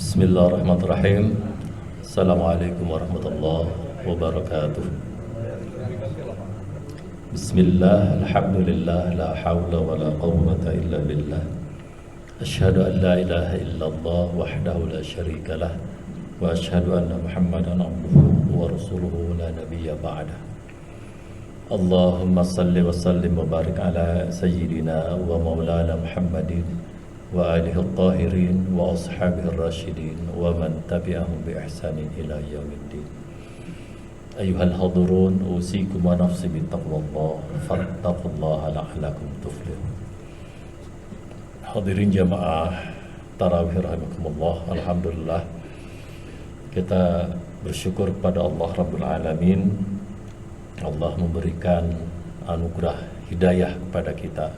Bismillahirrahmanirrahim. Assalamualaikum warahmatullahi wabarakatuh. Bismillah, alhamdulillah, la hawla wa la quwwata illa billah. Asyhadu an la ilaha illallah wahdahu la syarika lah, wa asyhadu anna Muhammadan abduhu wa rasuluhu la nabiyya ba'dah. Allahumma salli wa sallim wa barik ala sayyidina wa maulana Muhammadin wa alihi al-tahirin wa ashabihi ar-rasyidin wa man tabi'ahum bi ihsanin ila yaumiddin. Ayyuhal hadurun, usikum wa nafsi bi taqwallah, fattaqullaha la'allakum tuflihun. Hadirin jamaah tarawih rahimakumullah, alhamdulillah kita bersyukur kepada Allah Rabbul Alamin. Allah memberikan anugerah hidayah kepada kita.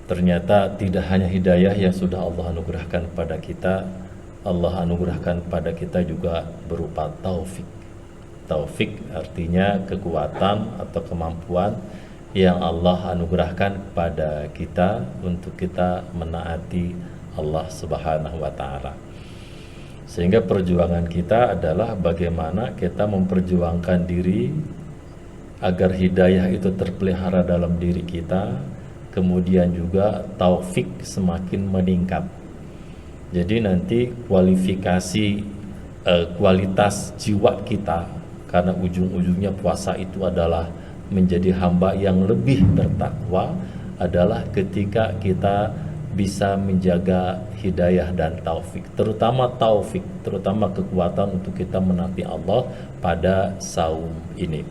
Ternyata tidak hanya hidayah yang sudah Allah anugerahkan kepada kita, Allah anugerahkan kepada kita juga berupa taufik. Taufik artinya kekuatan atau kemampuan yang Allah anugerahkan kepada kita untuk kita menaati Allah Subhanahu wa Ta'ala. Sehingga perjuangan kita adalah bagaimana kita memperjuangkan diri agar hidayah itu terpelihara dalam diri kita, kemudian juga taufik semakin meningkat. Jadi nanti kualitas jiwa kita, karena ujung-ujungnya puasa itu adalah menjadi hamba yang lebih bertakwa, adalah ketika kita bisa menjaga hidayah dan taufik, terutama kekuatan untuk kita menaati Allah pada saum ini.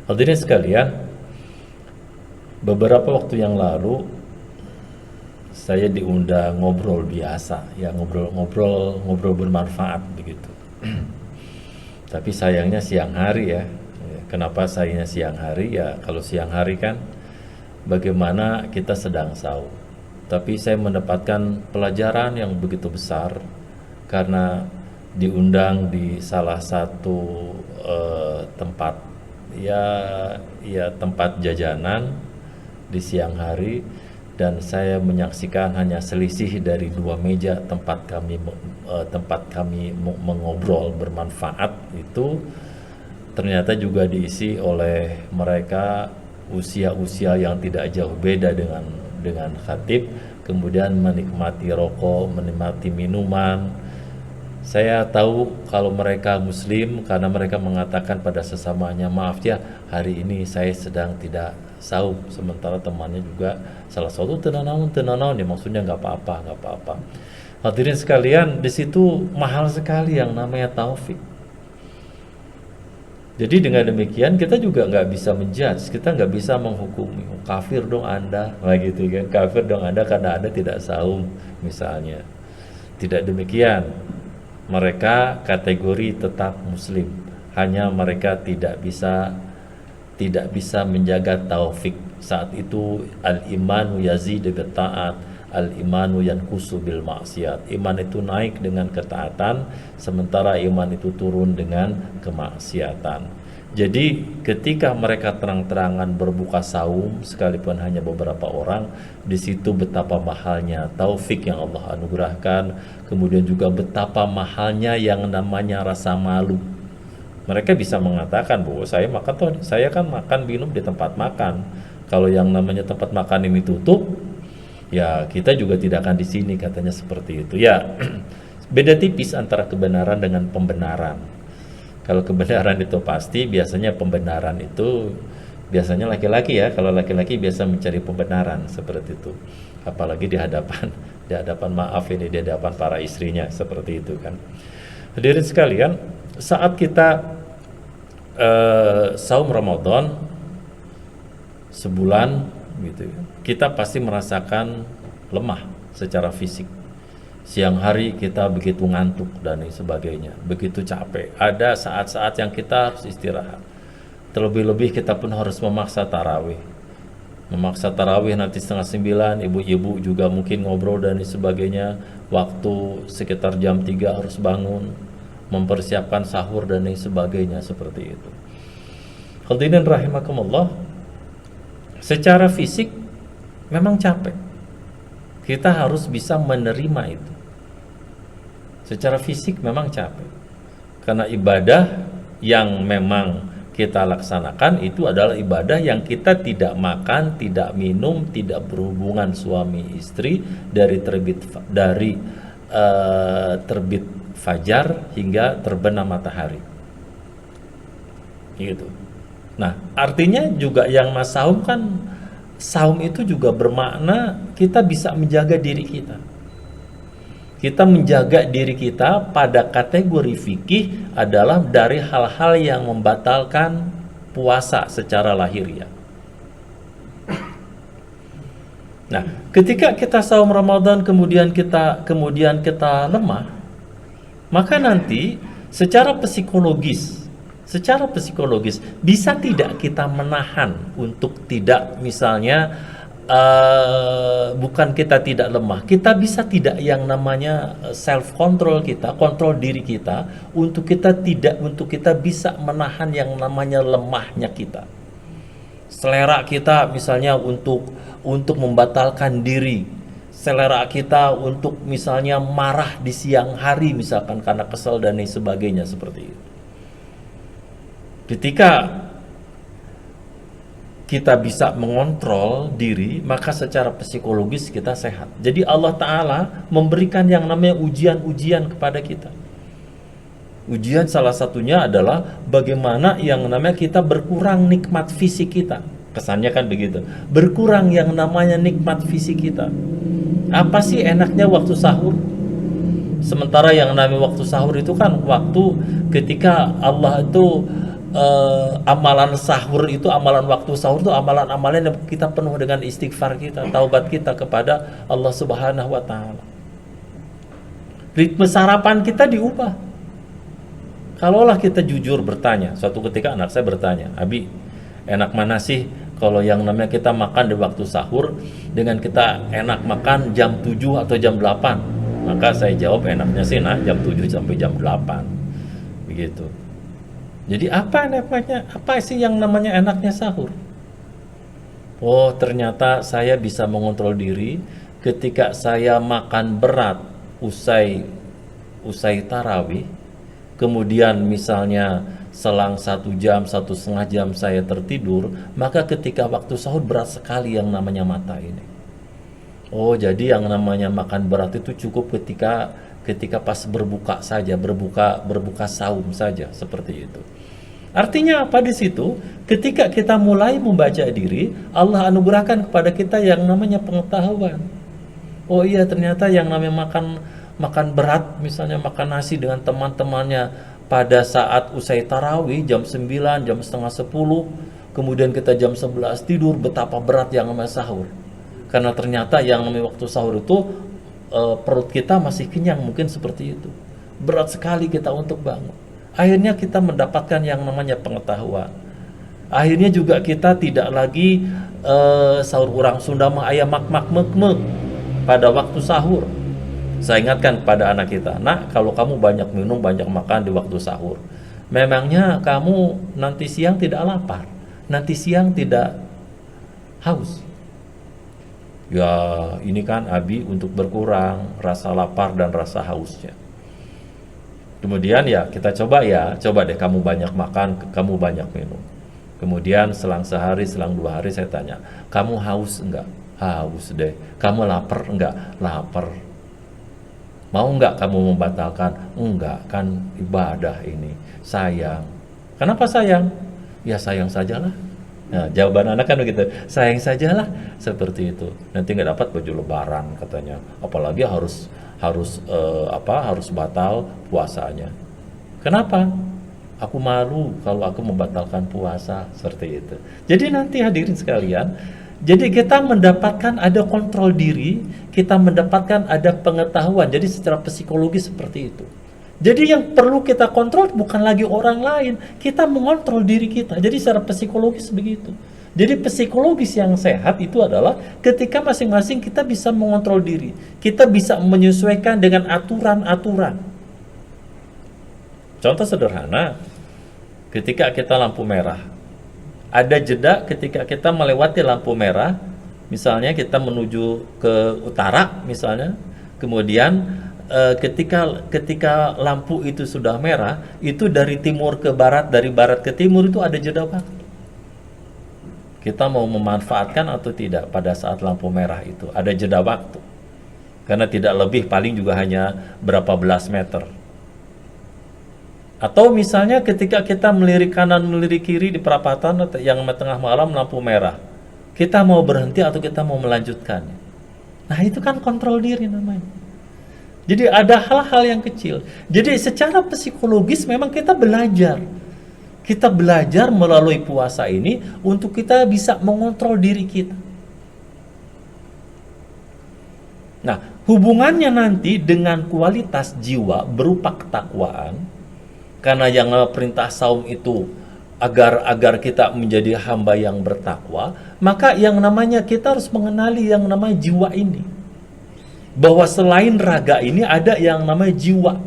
Hadirin sekalian, beberapa waktu yang lalu saya diundang ngobrol biasa, ya ngobrol bermanfaat begitu. Tapi sayangnya siang hari ya. Kenapa sayangnya siang hari? Ya kalau siang hari kan bagaimana kita sedang saum. Tapi saya mendapatkan pelajaran yang begitu besar karena diundang di salah satu tempat tempat jajanan di siang hari, dan saya menyaksikan hanya selisih dari 2 meja tempat kami mengobrol bermanfaat itu ternyata juga diisi oleh mereka usia-usia yang tidak jauh beda dengan khatib, kemudian menikmati rokok, menikmati minuman. Saya tahu kalau mereka muslim karena mereka mengatakan pada sesamanya, maaf ya hari ini saya sedang tidak saum, sementara temannya juga salah satu tenanawan ya, maksudnya nggak apa-apa. Hadirin sekalian, di situ mahal sekali yang namanya taufik. Jadi dengan demikian kita juga nggak bisa menjudge, kita nggak bisa menghukumi kafir dong Anda, gitu kan, kafir dong Anda karena Anda tidak saum misalnya. Tidak demikian, mereka kategori tetap muslim, hanya mereka tidak bisa menjaga taufik. Saat itu al-imanu yazidu bil ta'at, al-imanu yanqusu bil maksiat. Iman itu naik dengan ketaatan, sementara iman itu turun dengan kemaksiatan. Jadi ketika mereka terang-terangan berbuka saum, sekalipun hanya beberapa orang, di situ betapa mahalnya taufik yang Allah anugerahkan, kemudian juga betapa mahalnya yang namanya rasa malu. Mereka bisa mengatakan bahwa saya kan makan minum di tempat makan. Kalau yang namanya tempat makan ini tutup, ya kita juga tidak akan di sini, katanya seperti itu. Ya, beda tipis antara kebenaran dengan pembenaran. Kalau kebenaran itu pasti, biasanya pembenaran itu biasanya laki-laki ya. Kalau laki-laki biasa mencari pembenaran seperti itu. Apalagi di hadapan di hadapan para istrinya seperti itu kan. Hadirin sekalian, saat kita saum Ramadan sebulan gitu, kita pasti merasakan lemah secara fisik. Siang hari kita begitu ngantuk dan sebagainya, begitu capek. Ada saat-saat yang kita harus istirahat. Terlebih-lebih kita pun harus memaksa tarawih nanti 8:30, ibu-ibu juga mungkin ngobrol dan sebagainya. Waktu sekitar jam 3 harus bangun, mempersiapkan sahur dan sebagainya seperti itu. Hadirin rahimakumullah, secara fisik memang capek. Kita harus bisa menerima itu. Secara fisik memang capek. Karena ibadah yang memang kita laksanakan itu adalah ibadah yang kita tidak makan, tidak minum, tidak berhubungan suami istri dari terbit fajar hingga terbenam matahari. Gitu. Nah, artinya juga yang Mas Saum kan, saum itu juga bermakna kita bisa menjaga diri kita. Kita menjaga diri kita pada kategori fikih adalah dari hal-hal yang membatalkan puasa secara lahiriah. Nah, ketika kita saum Ramadan kemudian kita lemah, maka nanti secara psikologis bisa tidak kita menahan untuk tidak, misalnya bukan kita tidak lemah, kita bisa tidak yang namanya self control, kita kontrol diri kita untuk kita bisa menahan yang namanya lemahnya kita, selera kita misalnya untuk membatalkan diri, selera kita untuk misalnya marah di siang hari misalkan karena kesel dan lain sebagainya seperti itu. Ketika kita bisa mengontrol diri, maka secara psikologis kita sehat. Jadi Allah Ta'ala memberikan yang namanya ujian-ujian kepada kita. Ujian salah satunya adalah bagaimana yang namanya kita berkurang nikmat fisik kita. Kesannya kan begitu. Berkurang yang namanya nikmat fisik kita. Apa sih enaknya waktu sahur? Sementara yang namanya waktu sahur itu kan waktu ketika Allah itu amalan sahur itu, amalan waktu sahur itu amalan-amalan yang kita penuh dengan istighfar kita, taubat kita kepada Allah Subhanahu wa taala. Ritme sarapan kita diubah. Kalaulah kita jujur bertanya, suatu ketika anak saya bertanya, "Abi, enak mana sih kalau yang namanya kita makan di waktu sahur dengan kita enak makan jam 7 atau jam 8?" Maka saya jawab, enaknya sih jam 7 sampai jam 8. Begitu. Jadi apa sih yang namanya enaknya sahur? Oh, ternyata saya bisa mengontrol diri ketika saya makan berat usai tarawih, kemudian misalnya selang 1 jam, 1,5 jam saya tertidur, maka ketika waktu sahur berat sekali yang namanya mata ini. Oh, jadi yang namanya makan berat itu cukup ketika pas berbuka saja, berbuka saum saja, seperti itu. Artinya apa di situ? Ketika kita mulai membaca diri, Allah anugerahkan kepada kita yang namanya pengetahuan. Oh iya, ternyata yang namanya makan berat, misalnya makan nasi dengan teman-temannya pada saat usai tarawih jam 9, jam setengah 10, kemudian kita jam 11 tidur, betapa berat yang namanya sahur. Karena ternyata yang namanya waktu sahur itu perut kita masih kenyang, mungkin seperti itu. Berat sekali kita untuk bangun. Akhirnya kita mendapatkan yang namanya pengetahuan. Akhirnya juga kita tidak lagi sahur orang Sunda mah aya mak-mak mek-mek pada waktu sahur. Saya ingatkan kepada anak kita, "Nak, kalau kamu banyak minum, banyak makan di waktu sahur, memangnya kamu nanti siang tidak lapar, nanti siang tidak haus?" Ya, ini kan Abi untuk berkurang rasa lapar dan rasa hausnya. Kemudian ya kita coba deh kamu banyak makan, kamu banyak minum. Kemudian selang sehari, selang 2 hari saya tanya, "Kamu haus enggak?" "Haus deh." "Kamu lapar enggak?" "Lapar." "Mau enggak kamu membatalkan?" "Enggak, kan ibadah ini." "Sayang." "Kenapa sayang?" "Ya sayang sajalah." Nah, jawaban anak kan begitu, sayang sajalah, seperti itu. Nanti nggak dapat baju lebaran katanya, apalagi harus batal puasanya. Kenapa? "Aku malu kalau aku membatalkan puasa," seperti itu. Jadi nanti hadirin sekalian, jadi kita mendapatkan ada kontrol diri, kita mendapatkan ada pengetahuan. Jadi secara psikologis seperti itu. Jadi yang perlu kita kontrol bukan lagi orang lain, kita mengontrol diri kita. Jadi secara psikologis begitu. Jadi psikologis yang sehat itu adalah ketika masing-masing kita bisa mengontrol diri, kita bisa menyesuaikan dengan aturan-aturan. Contoh sederhana, ketika kita lampu merah, ada jeda ketika kita melewati lampu merah, Misalnya kita menuju ke utara misalnya, kemudian ketika lampu itu sudah merah, itu dari timur ke barat, dari barat ke timur itu ada jeda waktu. Kita mau memanfaatkan atau tidak pada saat lampu merah itu, ada jeda waktu. Karena tidak lebih, paling juga hanya berapa belas meter. Atau misalnya ketika kita melirik kanan, melirik kiri di perapatan yang tengah malam lampu merah, kita mau berhenti atau kita mau melanjutkan. Nah itu kan kontrol diri namanya. Jadi ada hal-hal yang kecil. Jadi secara psikologis memang kita belajar. Kita belajar melalui puasa ini untuk kita bisa mengontrol diri kita. Nah, hubungannya nanti dengan kualitas jiwa berupa ketakwaan, karena yang perintah saum itu agar kita menjadi hamba yang bertakwa, maka yang namanya kita harus mengenali yang namanya jiwa ini. Bahwa selain raga ini ada yang namanya jiwa.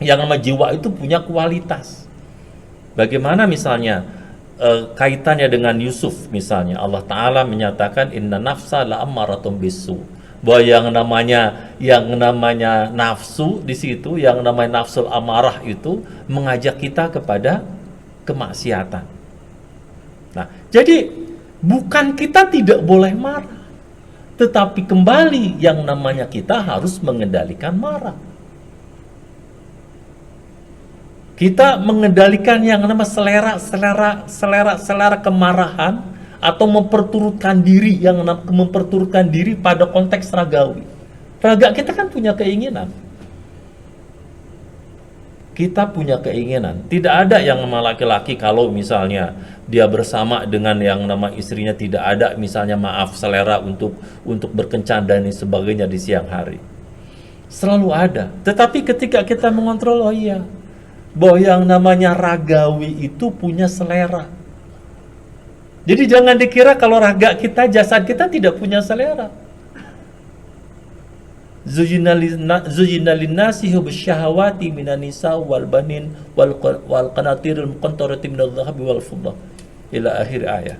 Yang namanya jiwa itu punya kualitas. Bagaimana misalnya kaitannya dengan Yusuf misalnya, Allah Ta'ala menyatakan inna nafsa la'ammaratun bisu, bahwa yang namanya nafsu di situ, yang namanya nafsul amarah itu mengajak kita kepada kemaksiatan. Nah, jadi bukan kita tidak boleh marah, tetapi kembali yang namanya kita harus mengendalikan marah. Kita mengendalikan yang namanya selera kemarahan, atau memperturutkan diri pada konteks ragawi. Raga kita kan punya keinginan. Kita punya keinginan. Tidak ada yang nama laki-laki kalau misalnya dia bersama dengan yang nama istrinya tidak ada misalnya selera untuk berkencan dan sebagainya di siang hari. Selalu ada. Tetapi ketika kita mengontrol, oh iya, bahwa yang namanya ragawi itu punya selera. Jadi jangan dikira kalau raga kita, jasad kita tidak punya selera. Zuyyina linnasi hubbus syahawati minan nisa wal banin wal qanatiril muqantarati minadh dhahabi wal fiddah ila akhir ayat.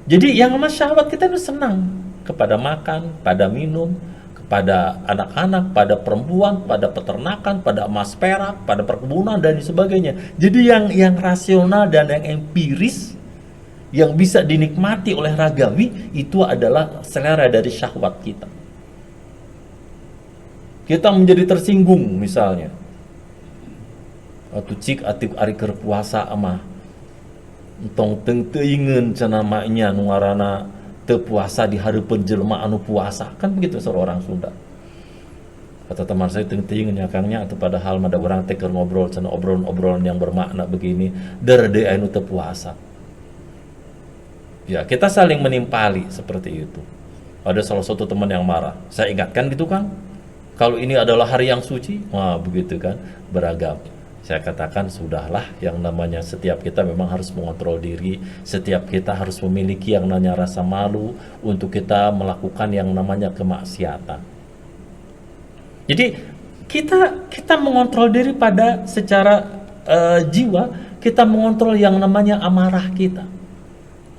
Jadi yang namanya syahwat kita itu senang kepada makan, pada minum, kepada anak-anak, pada perempuan, pada peternakan, pada emas perak, pada perkebunan dan sebagainya. Jadi yang rasional dan yang empiris yang bisa dinikmati oleh ragawi itu adalah selera dari syahwat kita. Kita menjadi tersinggung misalnya, atau cik atik ari keur puasa amah entong teuingeun cenah maknya nu ngaranna teu puasa di hareupeun jelema anu puasa, kan begitu seorang Sunda. Kata teman saya teuingeun nyakangnya atau padahal mada urang teh keur ngobrol cenah obrolan yang bermakna begini, deureuh anu teu puasa. Ya, kita saling menimpali seperti itu. Ada salah satu teman yang marah. Saya ingatkan gitu kan, kalau ini adalah hari yang suci, wah begitu kan, beragam. Saya katakan sudahlah, yang namanya setiap kita memang harus mengontrol diri, setiap kita harus memiliki yang namanya rasa malu untuk kita melakukan yang namanya kemaksiatan. Jadi kita mengontrol diri pada secara jiwa, kita mengontrol yang namanya amarah kita.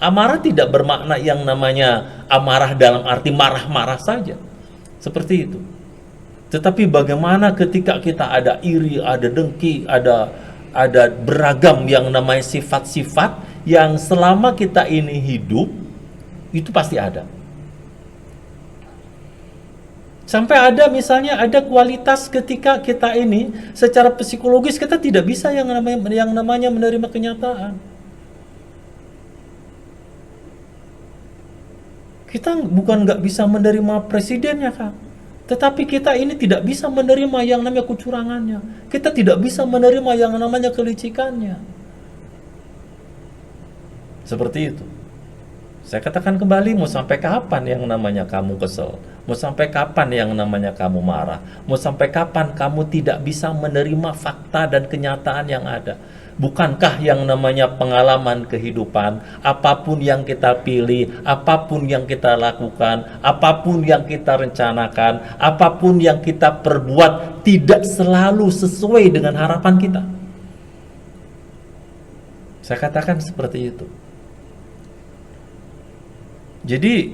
Amarah tidak bermakna yang namanya amarah dalam arti marah-marah saja, seperti itu. Tetapi bagaimana ketika kita ada iri, ada dengki, ada beragam yang namanya sifat-sifat yang selama kita ini hidup itu pasti ada. Sampai ada misalnya ada kualitas ketika kita ini secara psikologis kita tidak bisa yang namanya menerima kenyataan. Kita bukan nggak bisa menerima presidennya, Kak. Tetapi kita ini tidak bisa menerima yang namanya kecurangannya. Kita tidak bisa menerima yang namanya kelicikannya. Seperti itu. Saya katakan kembali, mau sampai kapan yang namanya kamu kesel? Mau sampai kapan yang namanya kamu marah? Mau sampai kapan kamu tidak bisa menerima fakta dan kenyataan yang ada? Bukankah yang namanya pengalaman kehidupan, apapun yang kita pilih, apapun yang kita lakukan, apapun yang kita rencanakan, apapun yang kita perbuat tidak selalu sesuai dengan harapan kita? Saya katakan seperti itu. Jadi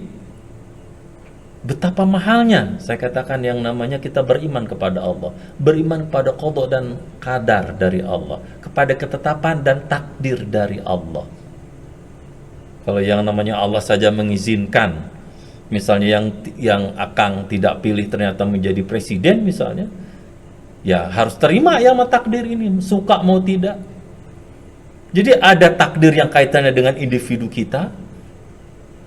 betapa mahalnya saya katakan yang namanya kita beriman kepada Allah, beriman kepada qada dan qadar dari Allah, kepada ketetapan dan takdir dari Allah. Kalau yang namanya Allah saja mengizinkan, misalnya yang Akang tidak pilih ternyata menjadi presiden misalnya, ya harus terima ya sama takdir ini, suka mau tidak. Jadi ada takdir yang kaitannya dengan individu kita,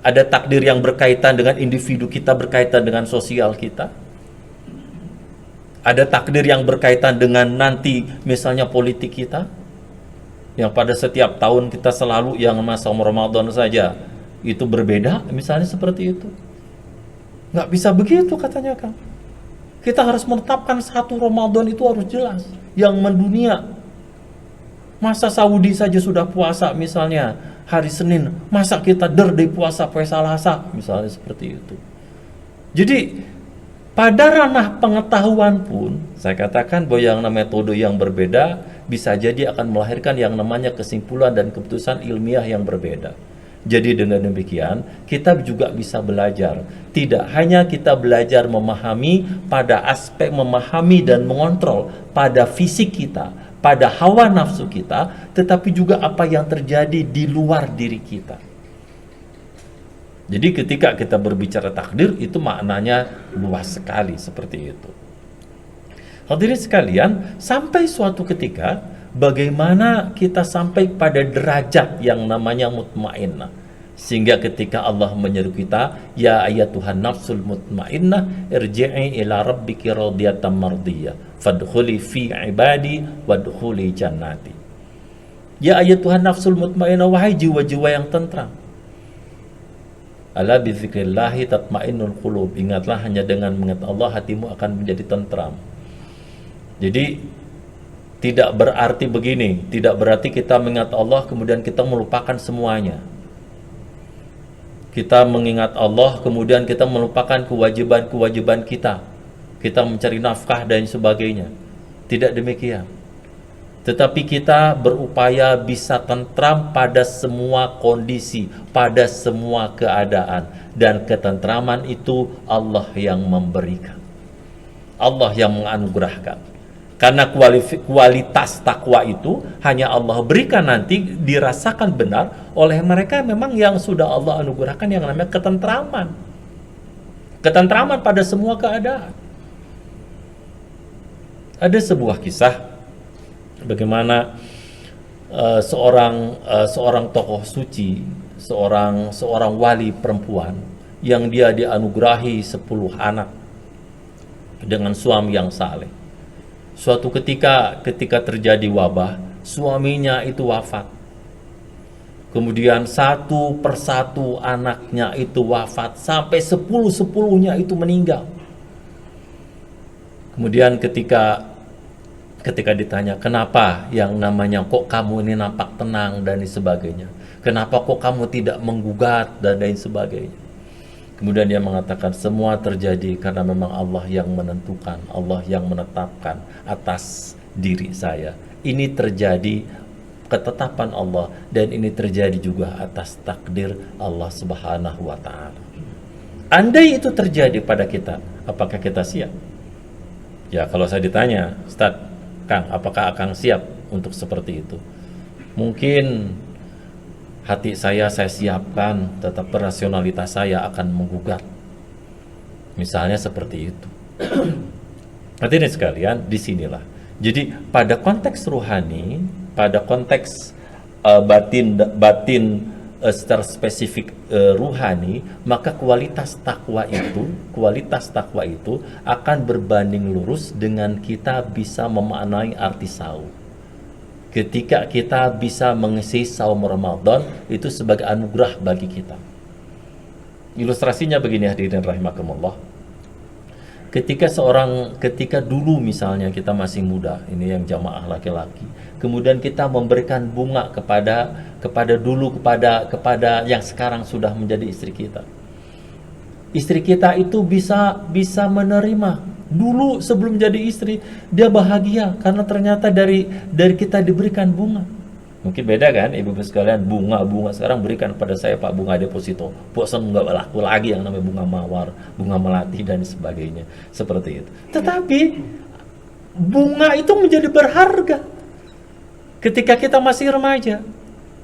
ada takdir yang berkaitan dengan individu kita, berkaitan dengan sosial kita. Ada takdir yang berkaitan dengan nanti misalnya politik kita, yang pada setiap tahun kita selalu yang masa Ramadan saja itu berbeda, misalnya seperti itu. Nggak bisa begitu katanya Kang. Kita harus menetapkan satu Ramadan itu harus jelas, yang mendunia. Masa Saudi saja sudah puasa misalnya hari Senin, masa kita dari puasa sampai Selasa misalnya seperti itu. Jadi pada ranah pengetahuan pun saya katakan bahwa yang namanya metode yang berbeda bisa jadi akan melahirkan yang namanya kesimpulan dan keputusan ilmiah yang berbeda. Jadi dengan demikian kita juga bisa belajar. Tidak hanya kita belajar memahami pada aspek memahami dan mengontrol pada fisik kita, pada hawa nafsu kita, tetapi juga apa yang terjadi di luar diri kita. Jadi ketika kita berbicara takdir itu maknanya luas sekali seperti itu. Hadirin sekalian, sampai suatu ketika bagaimana kita sampai pada derajat yang namanya mutmainnah, sehingga ketika Allah menyeru kita, ya ayyatuhan nafsul mutmainnah irji'i ila rabbiki radiyatan mardiyah fadkhuli fi ibadi wadkhuli jannati. Ya ayyatuhan nafsul mutmainnah, wahai jiwa-jiwa yang tentram, ala bizikrillahi tatmainnul qulub, ingatlah hanya dengan mengingat Allah hatimu akan menjadi tentram. Jadi tidak berarti begini, tidak berarti kita mengingat Allah kemudian kita melupakan semuanya. Kita mengingat Allah kemudian kita melupakan kewajiban-kewajiban kita. Kita mencari nafkah dan sebagainya. Tidak demikian. Tetapi kita berupaya bisa tentram pada semua kondisi, pada semua keadaan, dan ketentraman itu Allah yang memberikan. Allah yang menganugerahkan. Karena kualitas takwa itu hanya Allah berikan, nanti dirasakan benar oleh mereka memang yang sudah Allah anugerahkan yang namanya ketentraman. Ketentraman pada semua keadaan. Ada sebuah kisah bagaimana seorang tokoh suci, seorang wali perempuan yang dia dianugerahi 10 anak dengan suami yang saleh. Suatu ketika terjadi wabah, suaminya itu wafat. Kemudian satu persatu anaknya itu wafat, sampai 10-10-nya itu meninggal. Kemudian ketika ditanya, kenapa yang namanya kok kamu ini nampak tenang dan sebagainya, kenapa kok kamu tidak menggugat dan lain sebagainya. Kemudian dia mengatakan semua terjadi karena memang Allah yang menentukan, Allah yang menetapkan atas diri saya. Ini terjadi ketetapan Allah dan ini terjadi juga atas takdir Allah Subhanahu wa taala. Andai itu terjadi pada kita, apakah kita siap? Ya, kalau saya ditanya, Ustaz, Kang, apakah Akang siap untuk seperti itu? Mungkin hati saya siapkan, tetap rasionalitas saya akan menggugat. Misalnya seperti itu. Hadirin sekalian, disinilah. Jadi pada konteks ruhani, pada konteks batin secara spesifik ruhani, maka kualitas takwa itu akan berbanding lurus dengan kita bisa memaknai arti saum. Ketika kita bisa mengisi saum Ramadan itu sebagai anugerah bagi kita. Ilustrasinya begini hadirin rahimakumullah. Ketika dulu misalnya kita masih muda, ini yang jamaah laki-laki, kemudian kita memberikan bunga kepada yang sekarang sudah menjadi istri kita. Istri kita itu bisa menerima. Dulu sebelum jadi istri dia bahagia karena ternyata dari kita diberikan bunga. Mungkin beda kan ibu-ibu sekalian, bunga sekarang berikan pada saya Pak bunga deposito. Bosan nggak laku lagi yang namanya bunga mawar, bunga melati dan sebagainya. Seperti itu. Tetapi bunga itu menjadi berharga ketika kita masih remaja.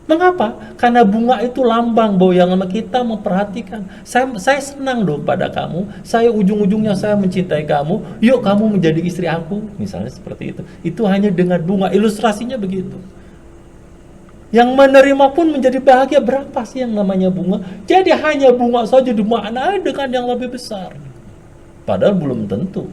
Mengapa? Karena bunga itu lambang bahwa yang nama kita memperhatikan. Saya senang dong pada kamu. Saya ujung-ujungnya saya mencintai kamu. Yuk kamu menjadi istri aku. Misalnya seperti itu. Itu hanya dengan bunga. Ilustrasinya begitu. Yang menerima pun menjadi bahagia. Berapa sih yang namanya bunga? Jadi hanya bunga saja dimaknai dengan yang lebih besar. Padahal belum tentu.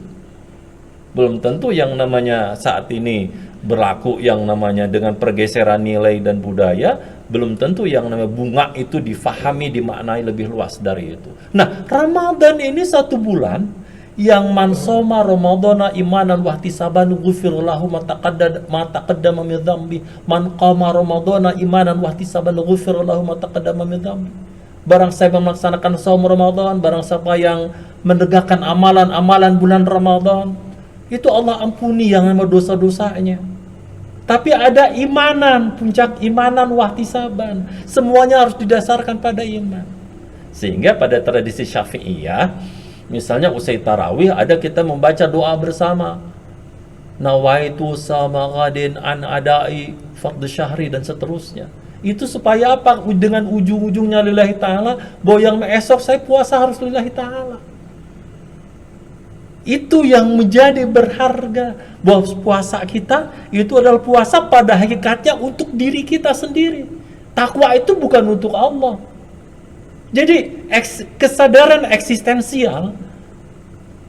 Belum tentu yang namanya saat ini berlaku yang namanya dengan pergeseran nilai dan budaya, belum tentu yang namanya bunga itu difahami, dimaknai lebih luas dari itu. Nah, Ramadan ini 1 bulan yang man soma ramadhana imanan wahtisaban ghufir lahu ma taqaddama min dzambi, man qama ramadhana imanan wahtisaban ghufir lahu ma taqaddama min dzambi. Barang siapa melaksanakan saum Ramadan, barang siapa yang menegakkan amalan-amalan bulan Ramadan, itu Allah ampuni yang nama dosa-dosanya. Tapi ada imanan, puncak imanan wahtisaban. Semuanya harus didasarkan pada iman. Sehingga pada tradisi Syafi'iyah, misalnya usai tarawih ada kita membaca doa bersama. Nawaitu sama ghadin an adai fardhu syahri dan seterusnya. Itu supaya apa? Dengan ujung-ujungnya lillahi ta'ala, bahwa yang esok saya puasa harus lillahi ta'ala. Itu yang menjadi berharga, bahwa puasa kita itu adalah puasa pada hakikatnya untuk diri kita sendiri. Takwa itu bukan untuk Allah. Jadi kesadaran eksistensial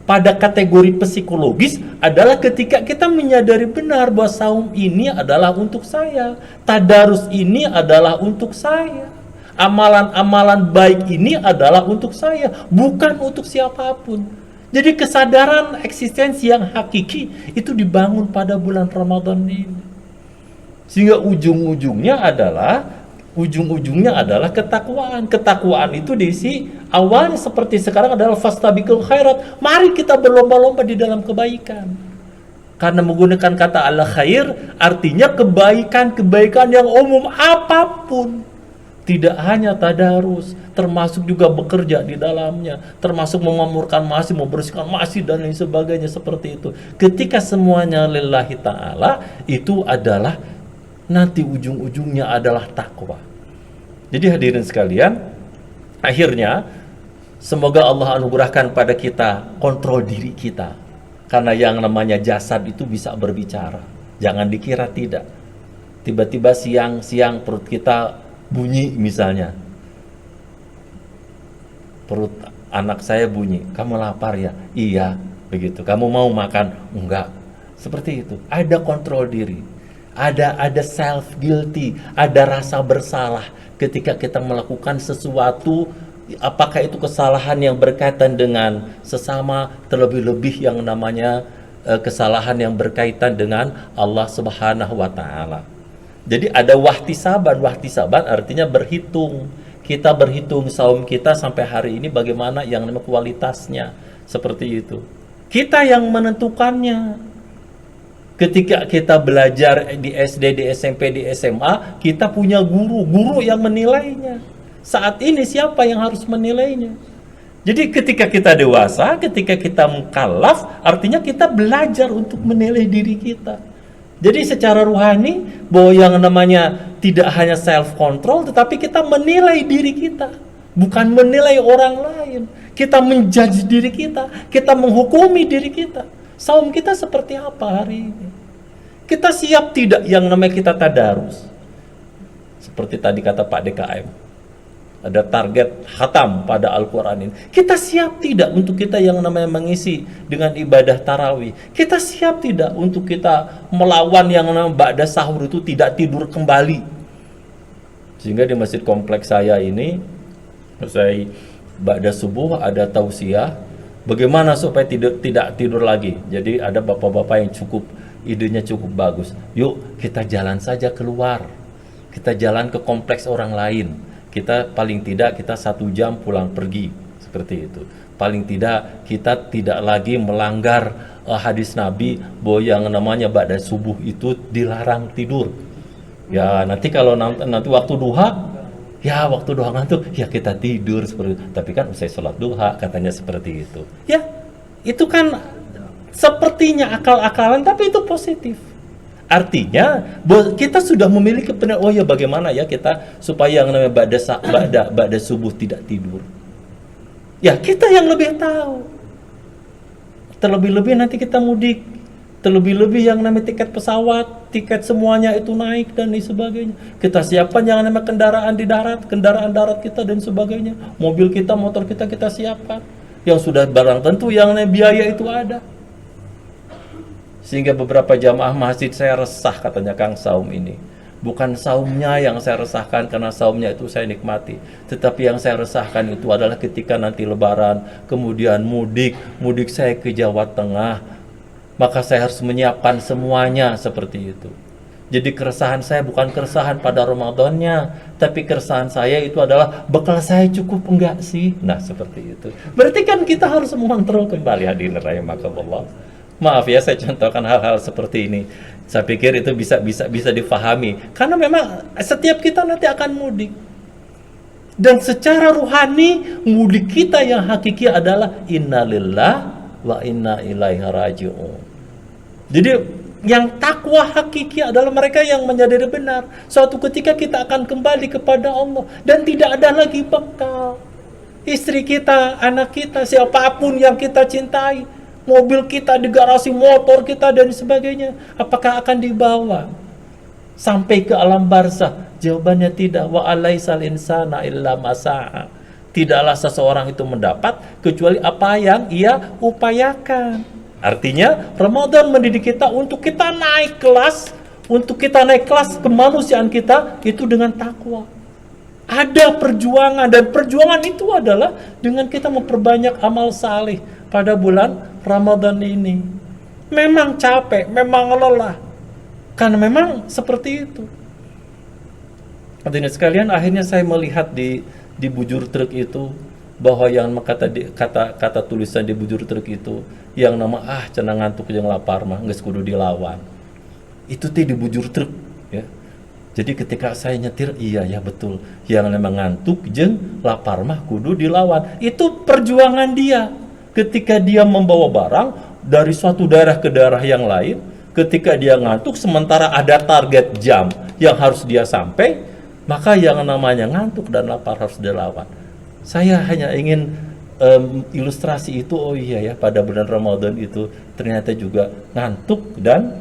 pada kategori psikologis adalah ketika kita menyadari benar bahwa saum ini adalah untuk saya, tadarus ini adalah untuk saya, amalan-amalan baik ini adalah untuk saya, bukan untuk siapapun. Jadi kesadaran eksistensi yang hakiki itu dibangun pada bulan Ramadan ini. Sehingga ujung-ujungnya adalah ketakwaan. Ketakwaan itu diisi awalnya seperti sekarang adalah fastabiqul khairat. Mari kita berlomba-lomba di dalam kebaikan. Karena menggunakan kata al khair artinya kebaikan-kebaikan yang umum apapun. Tidak hanya tadarus, termasuk juga bekerja di dalamnya, termasuk memakmurkan masjid, membersihkan masjid dan lain sebagainya seperti itu. Ketika semuanya lillahi ta'ala, itu adalah nanti ujung-ujungnya adalah takwa. Jadi hadirin sekalian, akhirnya semoga Allah anugerahkan pada kita kontrol diri kita. Karena yang namanya jasad itu bisa berbicara. Jangan dikira tidak. Tiba-tiba siang-siang perut kita bunyi misalnya, perut anak saya bunyi, kamu lapar ya? Iya, begitu. Kamu mau makan? Enggak. Seperti itu. Ada kontrol diri, ada self guilty, ada rasa bersalah ketika kita melakukan sesuatu, apakah itu kesalahan yang berkaitan dengan sesama, terlebih-lebih yang namanya kesalahan yang berkaitan dengan Allah Subhanahu wa Ta'ala. Jadi ada wahtisaban artinya berhitung. Kita berhitung saum kita sampai hari ini bagaimana yang namanya kualitasnya. Seperti itu. Kita yang menentukannya. Ketika kita belajar di SD, di SMP, di SMA, kita punya guru yang menilainya. Saat ini siapa yang harus menilainya? Jadi ketika kita dewasa, ketika kita mukallaf, artinya kita belajar untuk menilai diri kita. Jadi secara ruhani, bahwa yang namanya tidak hanya self control, tetapi kita menilai diri kita, bukan menilai orang lain. Kita menjudge diri kita menghukumi diri kita. Saum kita seperti apa hari ini? Kita siap tidak yang namanya kita tadarus? Seperti tadi kata Pak DKM, ada target khatam pada Al-Quran ini. Kita siap tidak untuk kita yang namanya mengisi dengan ibadah tarawih? Kita siap tidak untuk kita melawan yang namanya ba'da sahur itu tidak tidur kembali? Sehingga di masjid kompleks saya ini, saya ba'da subuh ada tausiah bagaimana supaya tidak tidur lagi. Jadi ada bapak-bapak yang idenya cukup bagus. Yuk kita jalan saja keluar, kita jalan ke kompleks orang lain. Kita paling tidak kita 1 jam pulang pergi, seperti itu. Paling tidak kita tidak lagi melanggar hadis Nabi bahwa yang namanya ba'da subuh itu dilarang tidur. Ya nanti kalau nanti waktu duha, ya waktu duha ngantuk, ya kita tidur seperti itu. Tapi kan usai sholat duha katanya seperti itu. Ya itu kan sepertinya akal-akalan, tapi itu positif. Artinya kita sudah memiliki benar. Oh ya, bagaimana ya kita supaya yang namanya ba'da subuh tidak tidur. Ya kita yang lebih tahu. Terlebih-lebih nanti kita mudik, terlebih-lebih yang namanya tiket pesawat, tiket semuanya itu naik dan sebagainya. Kita siapkan yang namanya kendaraan di darat, kendaraan darat kita dan sebagainya. Mobil kita, motor kita siapkan. Yang sudah barang tentu yang namanya biaya itu ada. Sehingga beberapa jamaah masjid saya resah katanya Kang saum ini. Bukan saumnya yang saya resahkan karena saumnya itu saya nikmati. Tetapi yang saya resahkan itu adalah ketika nanti lebaran, kemudian mudik saya ke Jawa Tengah. Maka saya harus menyiapkan semuanya seperti itu. Jadi keresahan saya bukan keresahan pada Ramadannya, tapi keresahan saya itu adalah bekal saya cukup enggak sih? Nah, seperti itu. Berarti kan kita harus mengontrol kembali, hadirin rahimakumullah. Maaf ya saya contohkan hal-hal seperti ini. Saya pikir itu bisa difahami karena memang setiap kita nanti akan mudik. Dan secara ruhani mudik kita yang hakiki adalah innalillah wa inna ilaihi raji'un. Jadi yang takwa hakiki adalah mereka yang menyadari benar suatu ketika kita akan kembali kepada Allah dan tidak ada lagi bekal. Istri kita, anak kita, siapapun yang kita cintai, mobil kita di garasi, motor kita dan sebagainya, apakah akan dibawa sampai ke alam barzah? Jawabannya tidak. Wa alaisal insana illa masa'a. Tidaklah seseorang itu mendapat kecuali apa yang ia upayakan. Artinya Ramadan mendidik kita untuk kita naik kelas, untuk kita naik kelas kemanusiaan kita itu dengan takwa. Ada perjuangan, dan perjuangan itu adalah dengan kita memperbanyak amal saleh pada bulan Ramadan ini. Memang capek, memang lelah, karena memang seperti itu. Hadirin sekalian, akhirnya saya melihat di bujur truk itu bahwa yang kata tulisan di bujur truk itu yang nama cenah ngantuk jeung lapar mah geus kudu dilawan. Itu di bujur truk ya. Jadi ketika saya nyetir, iya ya betul, yang memang ngantuk jeung lapar mah kudu dilawan. Itu perjuangan dia. Ketika dia membawa barang dari suatu daerah ke daerah yang lain, ketika dia ngantuk sementara ada target jam yang harus dia sampai, maka yang namanya ngantuk dan lapar harus dilawan. Saya hanya ingin ilustrasi itu, oh iya ya, pada bulan Ramadan itu ternyata juga ngantuk dan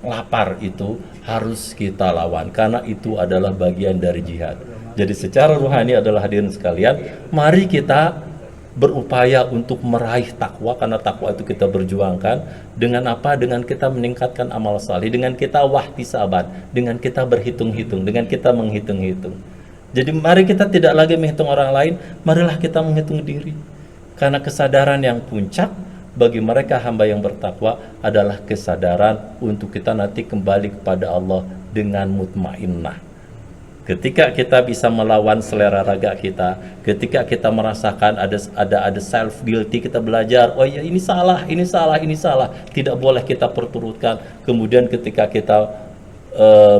lapar itu harus kita lawan, karena itu adalah bagian dari jihad. Jadi secara ruhani adalah hadirin sekalian, mari kita berupaya untuk meraih takwa, karena takwa itu kita berjuangkan dengan apa? Dengan kita meningkatkan amal saleh, dengan kita wahtisaban, dengan kita berhitung-hitung, dengan kita menghitung-hitung. Jadi mari kita tidak lagi menghitung orang lain, marilah kita menghitung diri. Karena kesadaran yang puncak bagi mereka hamba yang bertakwa adalah kesadaran untuk kita nanti kembali kepada Allah dengan mutmainnah. Ketika kita bisa melawan selera raga kita, ketika kita merasakan ada self guilty, kita belajar, oh ya ini salah, ini salah, ini salah, tidak boleh kita perturutkan. Kemudian ketika kita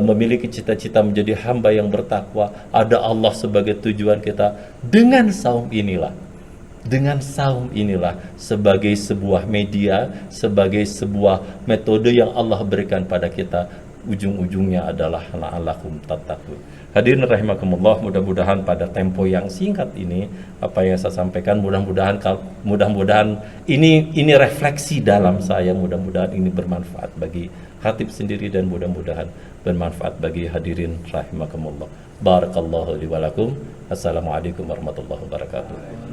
memiliki cita-cita menjadi hamba yang bertakwa, ada Allah sebagai tujuan kita, dengan saum inilah sebagai sebuah media, sebagai sebuah metode yang Allah berikan pada kita, ujung-ujungnya adalah la'allakum tattaqun. Hadirin rahimakumullah, mudah-mudahan pada tempo yang singkat ini apa yang saya sampaikan mudah-mudahan ini refleksi dalam saya, mudah-mudahan ini bermanfaat bagi khatib sendiri dan mudah-mudahan bermanfaat bagi hadirin rahimakumullah. Barakallahu li wa lakum. Assalamualaikum warahmatullahi wabarakatuh.